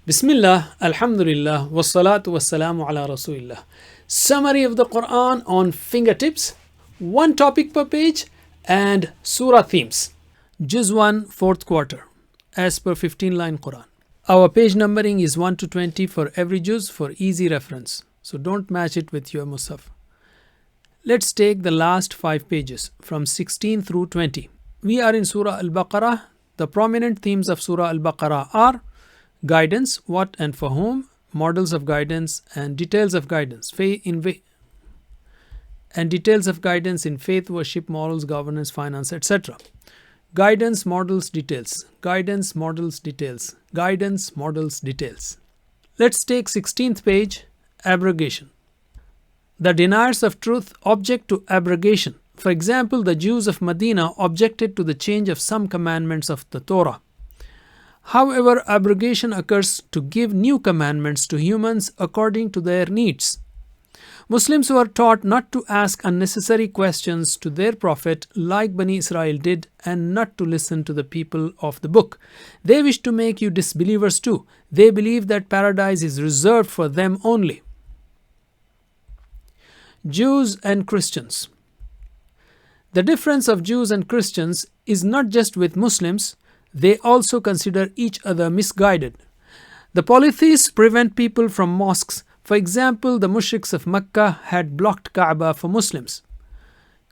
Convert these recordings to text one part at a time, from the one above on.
Bismillah, Alhamdulillah, Wassalatu Wassalamu ala Rasulillah. Summary of the Quran on fingertips, one topic per page, and Surah themes. Juz 1, 4th quarter, as per 15-line Quran. Our page numbering is 1 to 20 for every juz for easy reference, so don't match it with your Musaf. Let's take the last 5 pages, from 16 through 20. We are in Surah Al-Baqarah. The prominent themes of Surah Al-Baqarah are guidance, what and for whom, models of guidance, and details of guidance. Details of guidance in faith, worship, morals, governance, finance, etc. Guidance, models, details. Guidance, models, details. Guidance, models, details. Let's take 16th page, abrogation. The deniers of truth object to abrogation. For example, the Jews of Medina objected to the change of some commandments of the Torah. However, abrogation occurs to give new commandments to humans according to their needs. Muslims were taught not to ask unnecessary questions to their prophet like Bani Israel did, and not to listen to the people of the book. They wish to make you disbelievers too. They believe that paradise is reserved for them only. Jews and Christians. The difference of Jews and Christians is not just with Muslims. They also consider each other misguided. The polytheists prevent people from mosques. For example, the mushriks of Mecca had blocked Kaaba for Muslims.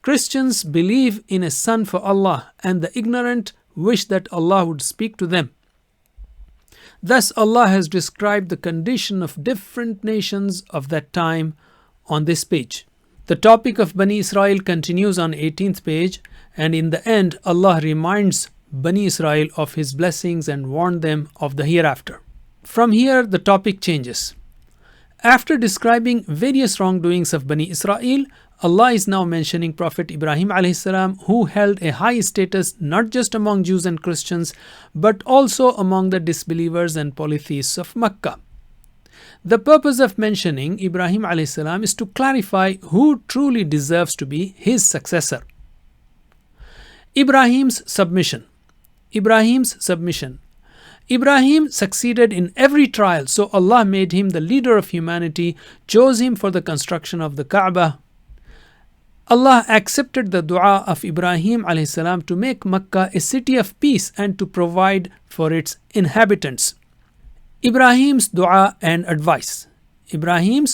Christians believe in a son for Allah, and the ignorant wish that Allah would speak to them. Thus, Allah has described the condition of different nations of that time on this page. The topic of Bani Israel continues on 18th page, and in the end, Allah reminds Bani Israel of His blessings and warned them of the hereafter. From here, the topic changes. After describing various wrongdoings of Bani Israel, Allah is now mentioning Prophet Ibrahim a.s., who held a high status not just among Jews and Christians, but also among the disbelievers and polytheists of Mecca. The purpose of mentioning Ibrahim a.s. is to clarify who truly deserves to be his successor. Ibrahim's submission. Ibrahim succeeded in every trial, so Allah made him the leader of humanity, chose him for the construction of the Kaaba. Allah accepted the dua of Ibrahim a.s. to make Mecca a city of peace and to provide for its inhabitants. Ibrahim's dua and advice. Ibrahim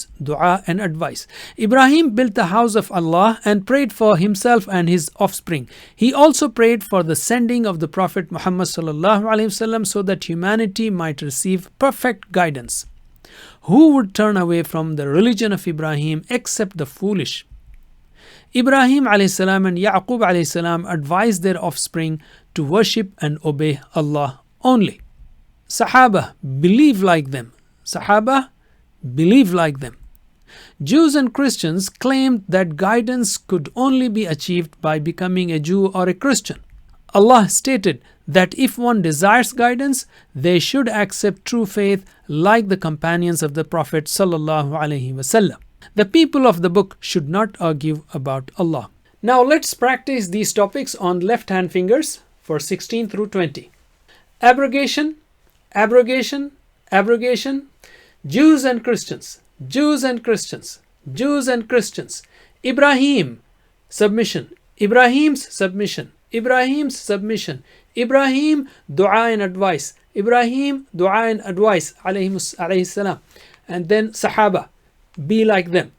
built the house of Allah and prayed for himself and his offspring. He also prayed for the sending of the Prophet Muhammad ﷺ so that humanity might receive perfect guidance. Who would turn away from the religion of Ibrahim except the foolish? Ibrahim a.s. and Yaqub a.s. advised their offspring to worship and obey Allah only. Sahaba, believe like them. Jews and Christians claimed that guidance could only be achieved by becoming a Jew or a Christian. Allah stated that if one desires guidance, they should accept true faith like the companions of the Prophet ﷺ. The people of the book should not argue about Allah. Now let's practice these topics on left-hand fingers for 16 through 20. Abrogation. Jews and Christians. Ibrahim, submission. Ibrahim's submission. Ibrahim, dua and advice. Alayhi salam. And then Sahaba, be like them.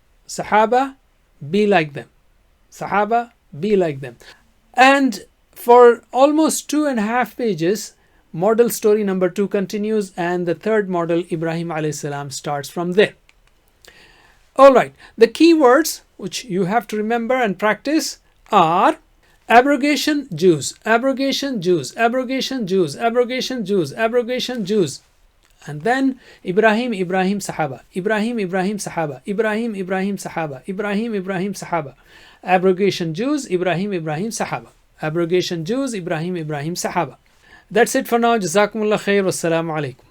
And for almost 2.5 pages, model story number 2 continues, and the third model, Ibrahim a.s., starts from there. Alright, the key words which you have to remember and practice are abrogation, Jews. And then Ibrahim, Sahaba. Abrogation, Jews, Ibrahim, Sahaba. That's it for now. Jazakumullah khair. Wassalamu alaikum.